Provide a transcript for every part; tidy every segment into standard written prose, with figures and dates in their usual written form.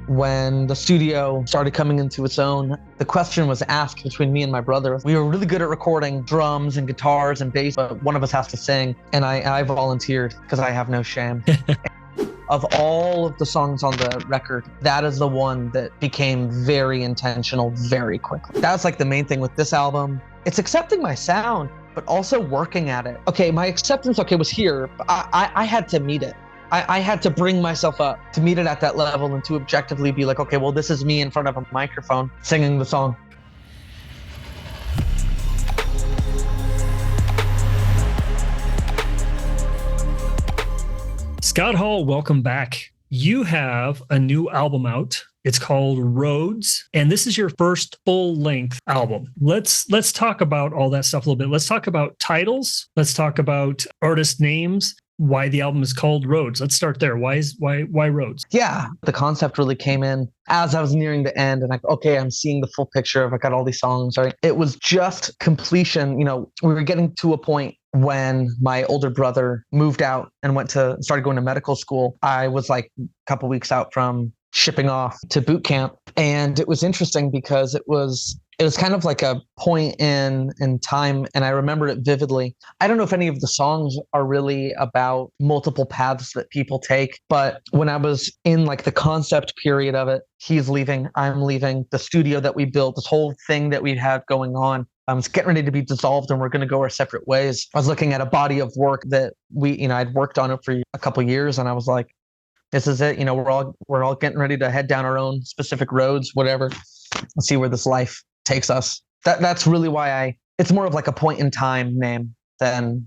When the studio started coming into its own, the question was asked between me and my brother. We were really good at recording drums and guitars and bass, but one of us has to sing. And I volunteered because I have no shame. Of all of the songs on the record, that is the one that became very intentional very quickly. That's like the main thing with this album. It's accepting my sound, but also working at it. Okay, my acceptance, was here, but I had to meet it. I had to bring myself up to meet it at that level and to objectively be like, okay, well, this is me in front of a microphone singing the song. Scott Hall, welcome back. You have a new album out. It's called Roads, and this is your first full-length album. Let's talk about all that stuff a little bit. Let's talk about titles. Let's talk about artist names. Why the album is called Roads. Let's start there. Why Roads? Yeah, the concept really came in as I was nearing the end, and I'm seeing the full picture of I got all these songs. Right, it was just completion. We were getting to a point when my older brother moved out and started going to medical school. I was like a couple weeks out from shipping off to boot camp, and it was interesting because it was kind of like a point in time, and I remember it vividly. I don't know if any of the songs are really about multiple paths that people take, but when I was in like the concept period of it, he's leaving, I'm leaving, the studio that we built, this whole thing that we had going on, it's getting ready to be dissolved and we're going to go our separate ways. I was looking at a body of work that I'd worked on it for a couple of years, and I was like, this is it. We're all getting ready to head down our own specific roads, whatever, and see where this life takes us. That's really why it's more of like a point in time name than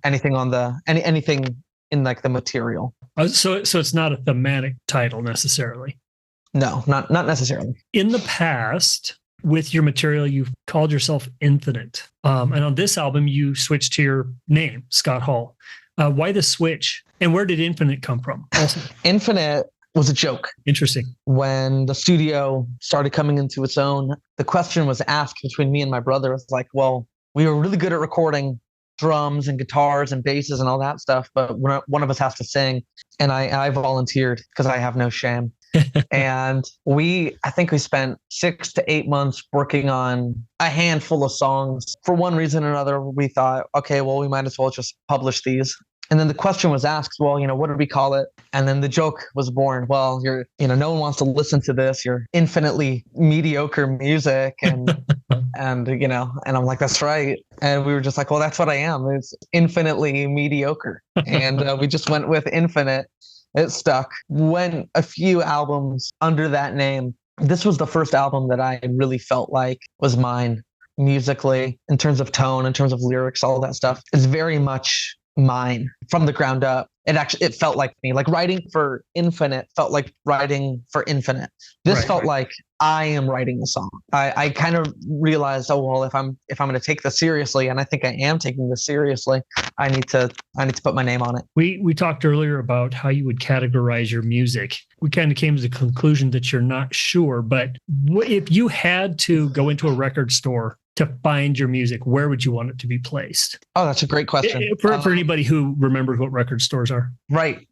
anything on anything in like the material. So it's not a thematic title necessarily. No, not necessarily. In the past, with your material, you've called yourself Infinite, and on this album, you switched to your name, Scott Hall. Why the switch, and where did Infinite come from? Also, Infinite was a joke. Interesting. When the studio started coming into its own, the question was asked between me and my brother. It was like, well, we were really good at recording drums and guitars and basses and all that stuff, but one of us has to sing. And I volunteered because I have no shame. And I think we spent 6 to 8 months working on a handful of songs. For one reason or another, we thought, okay, well, we might as well just publish these. And then the question was asked, well, what did we call it? And then the joke was born. Well, no one wants to listen to this. You're infinitely mediocre music. And, and I'm like, that's right. And we were just like, well, that's what I am. It's infinitely mediocre. And we just went with Infinite. It stuck. Went a few albums under that name. This was the first album that I really felt like was mine musically, in terms of tone, in terms of lyrics, all that stuff. It's very much mine from the ground up. It felt like me. Like writing for Infinite felt like writing for Infinite. This felt like I am writing the song. I kind of realized, oh well, if I'm going to take this seriously, and I think I am taking this seriously, I need to put my name on it. We talked earlier about how you would categorize your music. We kind of came to the conclusion that you're not sure, but if you had to go into a record store to find your music, where would you want it to be placed? Oh, that's a great question. For anybody who remembers what record stores are. Right.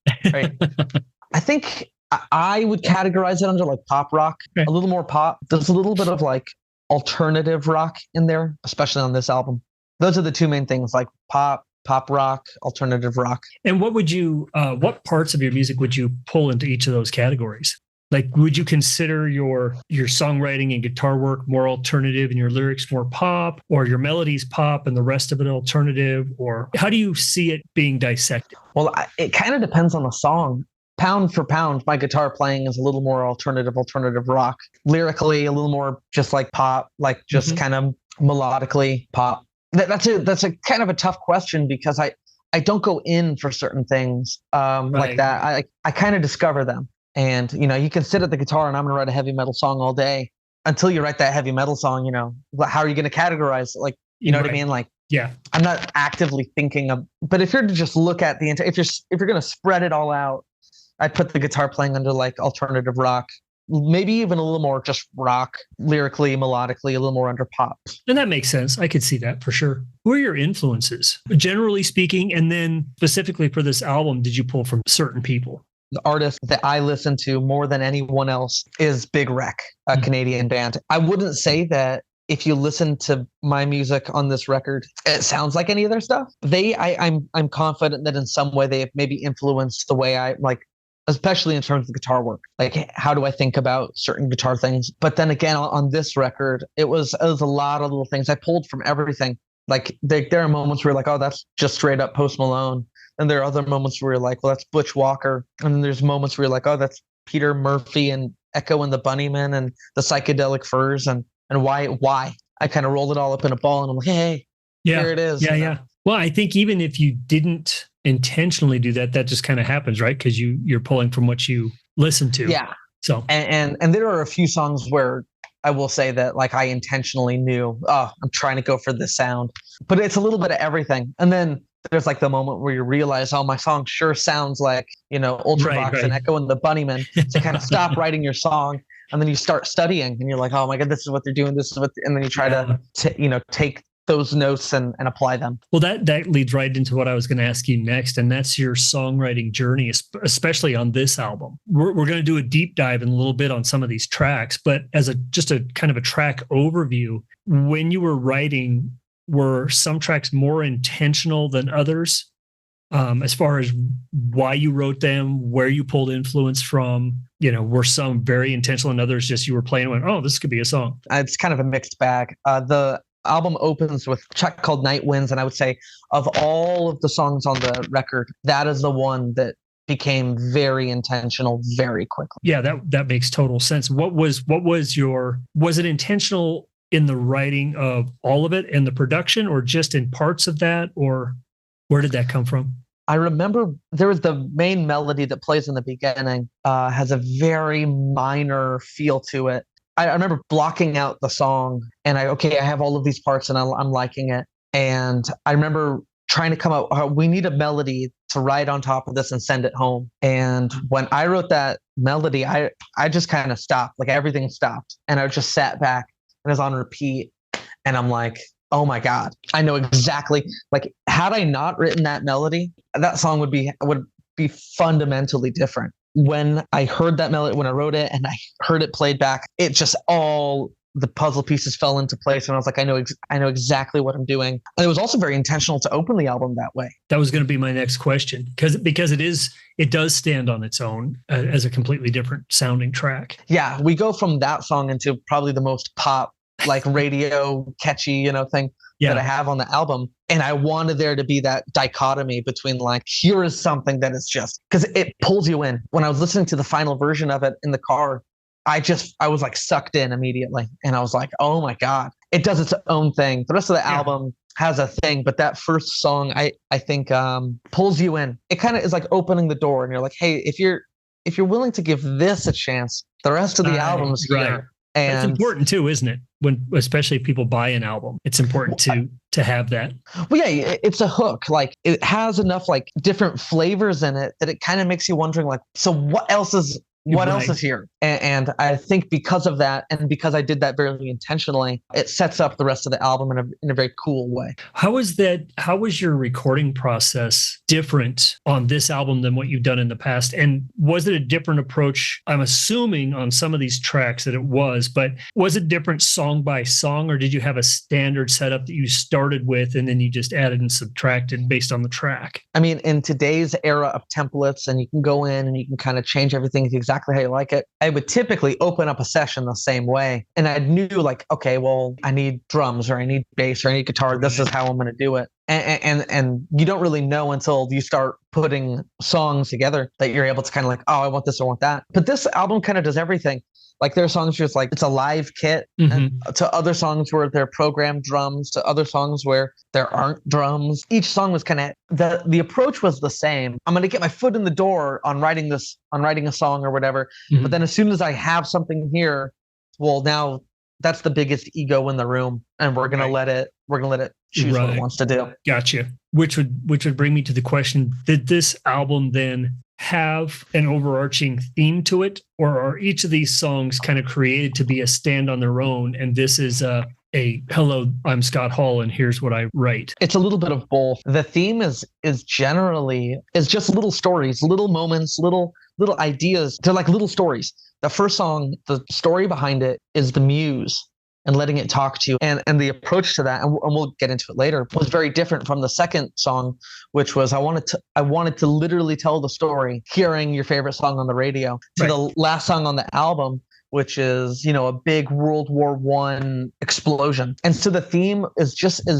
I think I would categorize it under like pop rock, a little more pop. There's a little bit of like alternative rock in there, especially on this album. Those are the two main things, like pop rock, alternative rock. And what parts of your music would you pull into each of those categories? Like, would you consider your songwriting and guitar work more alternative and your lyrics more pop, or your melodies pop and the rest of it alternative? Or how do you see it being dissected? Well, it kind of depends on the song. Pound for pound, my guitar playing is a little more alternative rock. Lyrically, a little more just like pop, like just kind of melodically pop. That's a kind of a tough question because I don't go in for certain things like that. I kind of discover them. And, you can sit at the guitar and I'm going to write a heavy metal song all day until you write that heavy metal song, how are you going to categorize it? Like, you know what I mean? Like, yeah, I'm not actively thinking of, but if you're to just look at the entire, if you're going to spread it all out, I'd put the guitar playing under like alternative rock, maybe even a little more just rock, lyrically, melodically, a little more under pop. And that makes sense. I could see that for sure. Who are your influences, generally speaking? And then specifically for this album, did you pull from certain people? the artist that I listen to more than anyone else is Big Wreck, a Canadian band. I wouldn't say that if you listen to my music on this record, it sounds like any of their stuff. I'm confident that in some way they have maybe influenced the way I like, especially in terms of guitar work. Like, how do I think about certain guitar things? But then again, on this record, it was a lot of little things. I pulled from everything. Like there are moments where you're like, oh, that's just straight up Post Malone. And there are other moments where you're like, well, that's Butch Walker. And then there's moments where you're like, oh, that's Peter Murphy and Echo and the Bunnymen and the Psychedelic Furs and why? I kind of rolled it all up in a ball and I'm like, hey, here it is. Yeah. Well, I think even if you didn't intentionally do that, that just kind of happens, right? Because you're pulling from what you listen to. Yeah. So and there are a few songs where I will say that like I intentionally knew, oh, I'm trying to go for this sound, but it's a little bit of everything. And then there's like the moment where you realize, oh, my song sure sounds like, Ultravox and Echo and the Bunnymen. So kind of stop writing your song. And then you start studying and you're like, oh my God, this is what they're doing. This is what, and then you try to take those notes and apply them. Well, that leads right into what I was going to ask you next. And that's your songwriting journey, especially on this album. We're going to do a deep dive in a little bit on some of these tracks, but as just a kind of a track overview, when you were writing, were some tracks more intentional than others? As far as why you wrote them, where you pulled influence from, were some very intentional and others just you were playing and went, oh, this could be a song? It's kind of a mixed bag. The album opens with a track called Night Winds. And I would say of all of the songs on the record, that is the one that became very intentional very quickly. Yeah, that makes total sense. Was it intentional in the writing of all of it and the production, or just in parts of that, or where did that come from? I remember there was the main melody that plays in the beginning, has a very minor feel to it. I remember blocking out the song and I have all of these parts and I'm liking it. And I remember trying to come up, we need a melody to write on top of this and send it home. And when I wrote that melody, I just kind of stopped, like everything stopped. And I just sat back and it was on repeat. And I'm like, oh my God, I know exactly, like had I not written that melody, that song would be fundamentally different. When I heard that melody, when I wrote it and I heard it played back, it just all the puzzle pieces fell into place. And I was like, I know exactly what I'm doing. And it was also very intentional to open the album that way. That was going to be my next question, because it does stand on its own as a completely different sounding track. Yeah, we go from that song into probably the most pop, like radio catchy, thing that I have on the album. And I wanted there to be that dichotomy between like, here is something that is just, because it pulls you in. When I was listening to the final version of it in the car, I was like sucked in immediately. And I was like, oh my God, it does its own thing. The rest of the album has a thing, but that first song, I think pulls you in. It kind of is like opening the door and you're like, hey, if you're willing to give this a chance, the rest of the album's here. And it's important too, isn't it? When especially if people buy an album, it's important to have that. Well, yeah, it's a hook. Like it has enough like different flavors in it that it kind of makes you wondering, like, so what else is here? And I think because of that, and because I did that very intentionally, it sets up the rest of the album in a very cool way. How was your recording process different on this album than what you've done in the past? And was it a different approach? I'm assuming on some of these tracks that it was, but was it different song by song, or did you have a standard setup that you started with and then you just added and subtracted based on the track? I mean, in today's era of templates, and you can go in and you can kind of change everything exactly how you like it, I would typically open up a session the same way. And I knew like, okay, well, I need drums or I need bass or I need guitar. This is how I'm going to do it. And you don't really know until you start putting songs together that you're able to kind of like, oh, I want this, I want that. But this album kind of does everything. Like there are songs where it's like it's a live kit, and to other songs where they're programmed drums, to other songs where there aren't drums. Each song was kind of the approach was the same. I'm going to get my foot in the door on writing a song or whatever. But then as soon as I have something here, well, now that's the biggest ego in the room, and we're going to let it choose what it wants to do. Gotcha. Which would bring me to the question: did this album then have an overarching theme to it, or are each of these songs kind of created to be a stand on their own? And this is a hello, I'm Scott Hall, and here's what I write. It's a little bit of both. The theme is just little stories, little moments, little little ideas. They're like little stories. The first song, the story behind it is the muse and letting it talk to you. And the approach to that, and we'll get into it later, was very different from the second song, which was I wanted to literally tell the story, hearing your favorite song on the radio, to the last song on the album, which is, a big World War I explosion. And so the theme is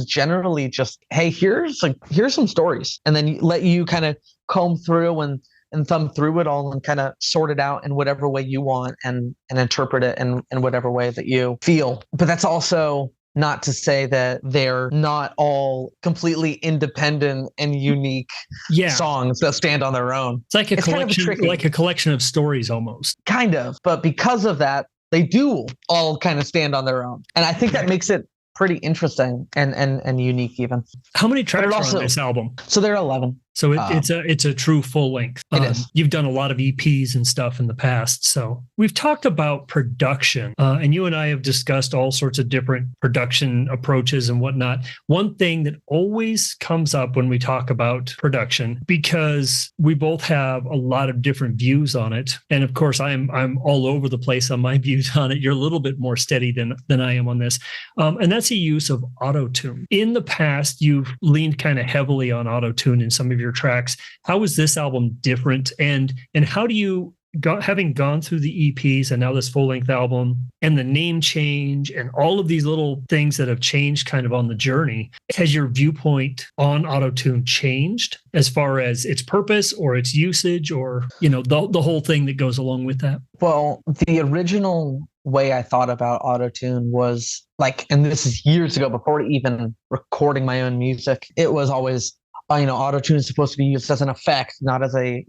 generally just, hey, here's some stories. And then let you kind of comb through and thumb through it all and kind of sort it out in whatever way you want and interpret it in whatever way that you feel. But that's also not to say that they're not all completely independent and unique songs that stand on their own. It's like a collection of stories almost. Kind of. But because of that, they do all kind of stand on their own. And I think that makes it pretty interesting and unique even. How many tracks are on this album? So there are 11. So it's a true full length. It is. You've done a lot of EPs and stuff in the past. So we've talked about production, and you and I have discussed all sorts of different production approaches and whatnot. One thing that always comes up when we talk about production, because we both have a lot of different views on it, and of course I'm all over the place on my views on it. You're a little bit more steady than I am on this, and that's the use of auto-tune. In the past, you've leaned kind of heavily on auto-tune in some of your tracks. How is this album different, and how do you, having gone through the EPs and now this full-length album and the name change and all of these little things that have changed kind of on the journey, has your viewpoint on auto-tune changed as far as its purpose or its usage, or the whole thing that goes along with that? Well, the original way I thought about auto-tune was like, and this is years ago before even recording my own music, it was always auto-tune is supposed to be used as an effect, not as a,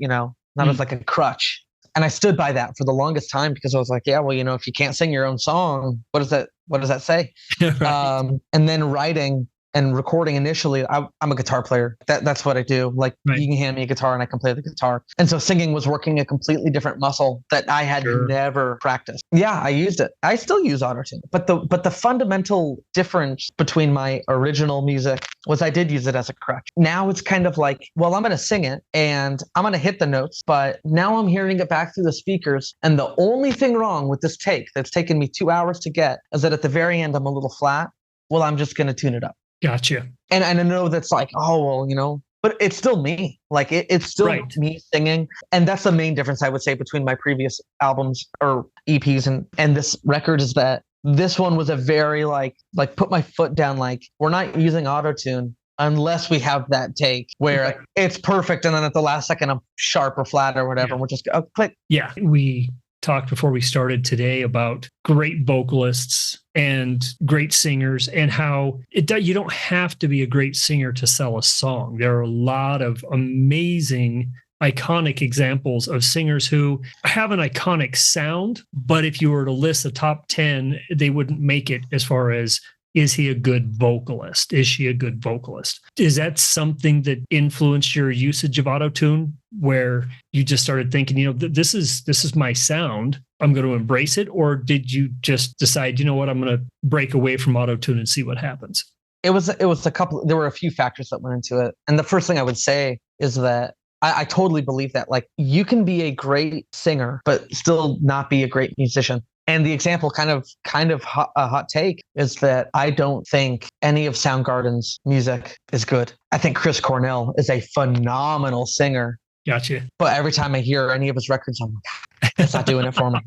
as like a crutch. And I stood by that for the longest time because I was like, yeah, well, if you can't sing your own song, what does that say? Right. And then writing and recording initially, I'm a guitar player. That's what I do. Like You can hand me a guitar and I can play the guitar. And so singing was working a completely different muscle that I had never practiced. Yeah, I used it. I still use auto-tune. But the fundamental difference between my original music was I did use it as a crutch. Now it's kind of like, well, I'm going to sing it and I'm going to hit the notes, but now I'm hearing it back through the speakers. And the only thing wrong with this take that's taken me 2 hours to get is that at the very end, I'm a little flat. Well, I'm just going to tune it up. Gotcha. And I know that's like, oh, well, but it's still me. Like it's still me singing. And that's the main difference I would say between my previous albums or EPs and this record, is that this one was a very like put my foot down. Like, we're not using auto-tune unless we have that take where it's perfect. And then at the last second, I'm sharp or flat or whatever. And we'll just go click. Yeah. We talked before we started today about great vocalists and great singers, and how you don't have to be a great singer to sell a song. There are a lot of amazing, iconic examples of singers who have an iconic sound, but if you were to list the top 10, they wouldn't make it as far as, is he a good vocalist? Is she a good vocalist? Is that something that influenced your usage of auto-tune, where you just started thinking, this is my sound, I'm going to embrace it? Or did you just decide, I'm going to break away from auto-tune and see what happens? It was there were a few factors that went into it. And the first thing I would say is that I totally believe that, like, you can be a great singer, but still not be a great musician. And the example, kind of a hot take, is that I don't think any of Soundgarden's music is good. I think Chris Cornell is a phenomenal singer. Gotcha. But every time I hear any of his records, I'm like, it's not doing it for me.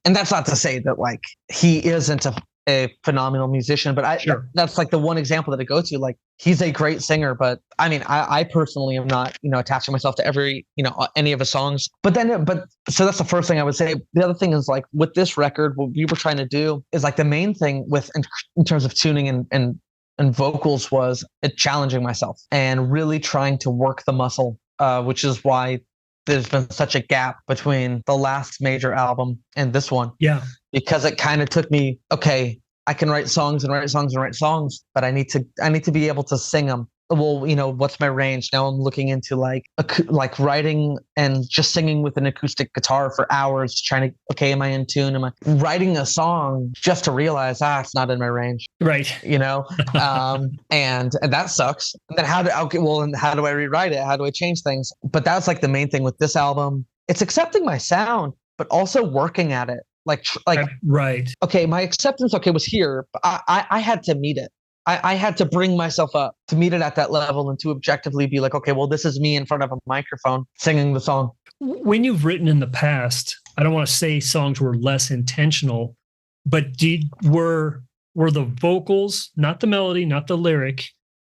And that's not to say that like he isn't a phenomenal musician, but that's like the one example that I go to. Like, he's a great singer, but I mean, I personally am not, attaching myself to every, any of his songs. But so that's the first thing I would say. The other thing is, like, with this record, what we were trying to do is, like, the main thing in terms of tuning and vocals was challenging myself and really trying to work the muscle, which is why there's been such a gap between the last major album and this one. Yeah. Because it kind of took me, okay, I can write songs, but I need to be able to sing them. Well, what's my range? Now I'm looking into like writing and just singing with an acoustic guitar for hours, trying to, okay, am I in tune? Am I writing a song just to realize, it's not in my range. Right. And that sucks. And then how do I rewrite it? How do I change things? But that's like the main thing with this album. it's accepting my sound, but also working at it. Like, right. okay, my acceptance, okay, was here, but I had to meet it. I had to bring myself up to meet it at that level and to objectively be like, okay, well, this is me in front of a microphone singing the song. When you've written in the past, I don't want to say songs were less intentional, but were the vocals, not the melody, not the lyric,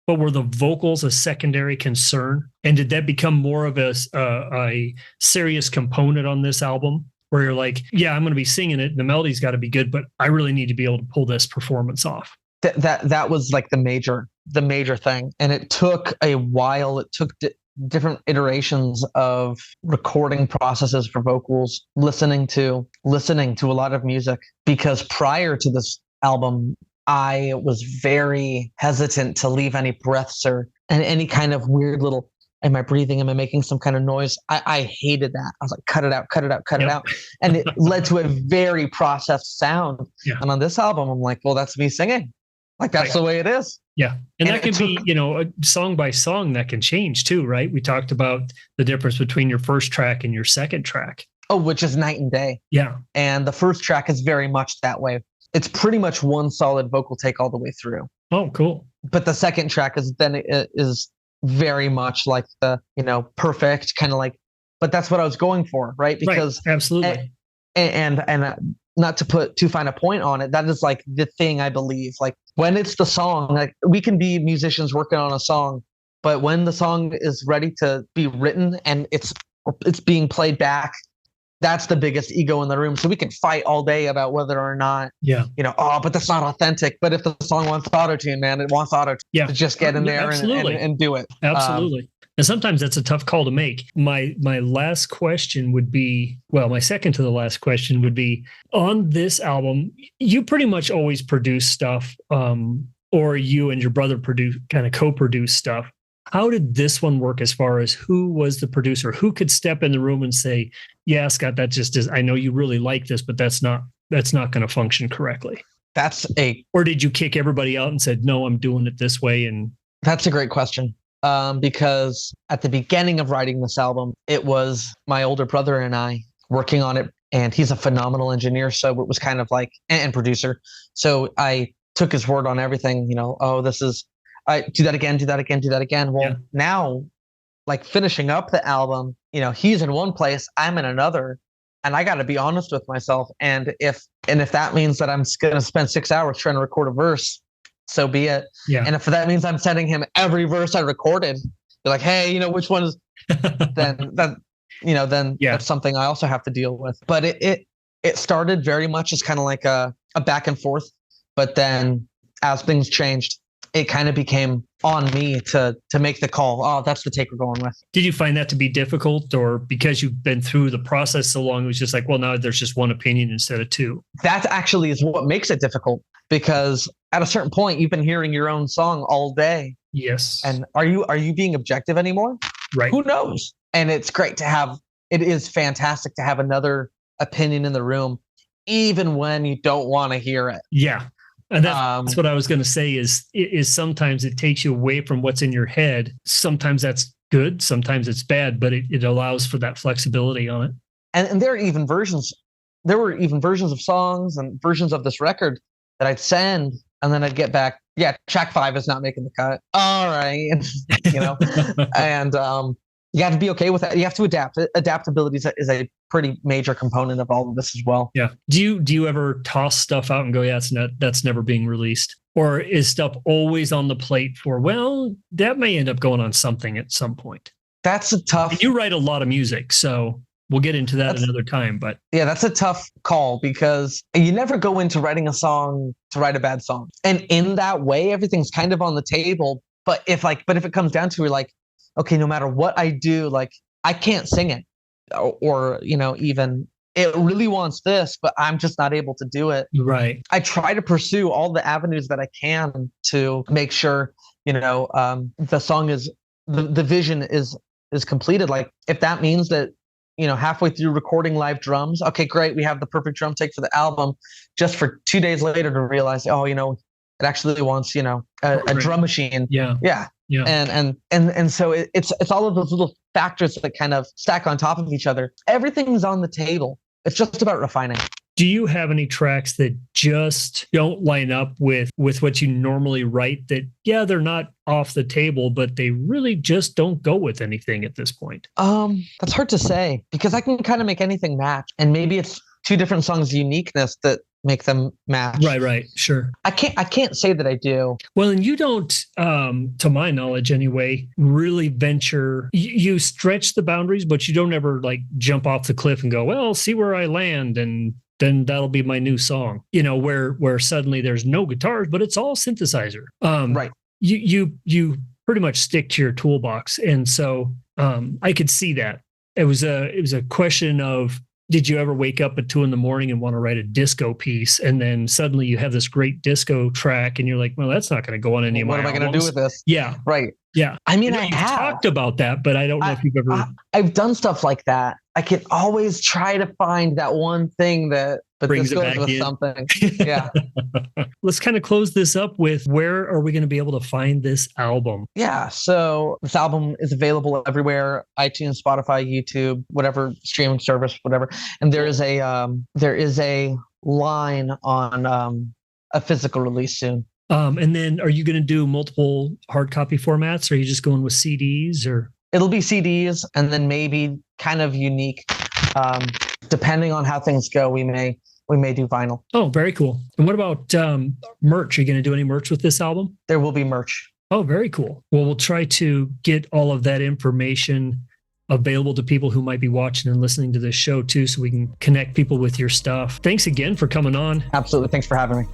but were the vocals a secondary concern? And did that become more of a serious component on this album? Where you're like, yeah, I'm going to be singing it. The melody's got to be good, but I really need to be able to pull this performance off. That was like the major thing. And it took a while. It took different iterations of recording processes for vocals, listening to a lot of music, because prior to this album, I was very hesitant to leave any breaths or any kind of weird little, am I breathing? Am I making some kind of noise? I hated that. I was like, cut it out, cut it out, cut it out. And it led to a very processed sound. Yeah. And on this album, I'm like, well, that's me singing. Like, that's the way it is. Yeah. And that can be, a song by song that can change too, right? We talked about the difference between your first track and your second track. Oh, which is night and day. Yeah. And the first track is very much that way. It's pretty much one solid vocal take all the way through. Oh, cool. But the second track is very much like the, perfect kind of like, but that's what I was going for, right? Because absolutely. And not to put too fine a point on it, that is like the thing I believe. Like when it's the song, like we can be musicians working on a song, but when the song is ready to be written and it's being played back, that's the biggest ego in the room. So we can fight all day about whether or not, but that's not authentic. But if the song wants auto-tune, man, it wants auto-tune. Yeah. To just get in there and do it. Absolutely. And sometimes that's a tough call to make. My last question would be, my second to the last question would be, on this album, you pretty much always produce stuff, or you and your brother co-produce stuff. How did this one work as far as who was the producer? Who could step in the room and say, yeah, Scott, that just is, I know you really like this, but that's not going to function correctly. Or did you kick everybody out and said, no, I'm doing it this way? And that's a great question. Because at the beginning of writing this album, it was my older brother and I working on it, and he's a phenomenal engineer. So it was kind of like, and producer. So I took his word on everything, I do that again, do that again, do that again. Well, now, like finishing up the album, he's in one place, I'm in another, and I got to be honest with myself. And if that means that I'm going to spend 6 hours trying to record a verse, so be it. Yeah. And if that means I'm sending him every verse I recorded, you're like, hey, which one is? then that's something I also have to deal with. But it started very much as kind of like a back and forth, but then as things changed, it kind of became on me to make the call. Oh, that's the take we're going with. Did you find that to be difficult, or because you've been through the process so long, it was just like, well, now there's just one opinion instead of two? That actually is what makes it difficult, because at a certain point, you've been hearing your own song all day. Yes. And are you being objective anymore? Right. Who knows? And it's great to have, it is fantastic to have another opinion in the room, even when you don't want to hear it. Yeah. And that's what I was going to say is sometimes it takes you away from what's in your head. Sometimes that's good. Sometimes it's bad, but it allows for that flexibility on it. And there were even versions of songs and versions of this record that I'd send, and then I'd get back, yeah, track 5 is not making the cut. All right. And you have to be okay with that. You have to adapt. Adaptability is a pretty major component of all of this as well. Yeah. Do you ever toss stuff out and go, yeah, that's never being released? Or is stuff always on the plate for, well, that may end up going on something at some point? That's a tough. And you write a lot of music, so we'll get into that another time. But yeah, that's a tough call, because you never go into writing a song to write a bad song. And in that way, everything's kind of on the table. But if it comes down to, we're like, okay, no matter what I do, like I can't sing it, or even it really wants this, but I'm just not able to do it. Right. I try to pursue all the avenues that I can to make sure, the song is, the vision is completed. Like if that means that, halfway through recording live drums, okay, great, we have the perfect drum take for the album, just for 2 days later to realize, it actually wants, a drum machine. Yeah. Yeah. Yeah. And so it's all of those little factors that kind of stack on top of each other. Everything's on the table. It's just about refining. Do you have any tracks that just don't line up with what you normally write that, yeah, they're not off the table, but they really just don't go with anything at this point? That's hard to say because I can kind of make anything match. And maybe it's two different songs' uniqueness that make them match. Right. Sure. I can't say that I do. Well, and you don't, to my knowledge anyway, really venture, you stretch the boundaries, but you don't ever like jump off the cliff and go, well, see where I land. And then that'll be my new song, where suddenly there's no guitars, but it's all synthesizer. Right. You pretty much stick to your toolbox. And so I could see that. It was a question of, did you ever wake up at 2 a.m. and want to write a disco piece? And then suddenly you have this great disco track and you're like, well, that's not going to go on any of my albums. What am I going to do with this? Yeah. Right. Yeah. I mean, I've talked about that, but I don't know if you've ever. I've done stuff like that. I can always try to find that one thing that brings this goes with something. Yeah. Let's kind of close this up with, where are we going to be able to find this album? Yeah. So this album is available everywhere: iTunes, Spotify, YouTube, whatever streaming service, whatever. And there is a line on a physical release soon. And then are you going to do multiple hard copy formats, or are you just going with CDs? Or it'll be CDs, and then maybe kind of unique, depending on how things go. We may do vinyl. Oh, very cool. And what about merch? Are you going to do any merch with this album? There will be merch. Oh, very cool. Well, we'll try to get all of that information available to people who might be watching and listening to this show too, so we can connect people with your stuff. Thanks again for coming on. Absolutely. Thanks for having me.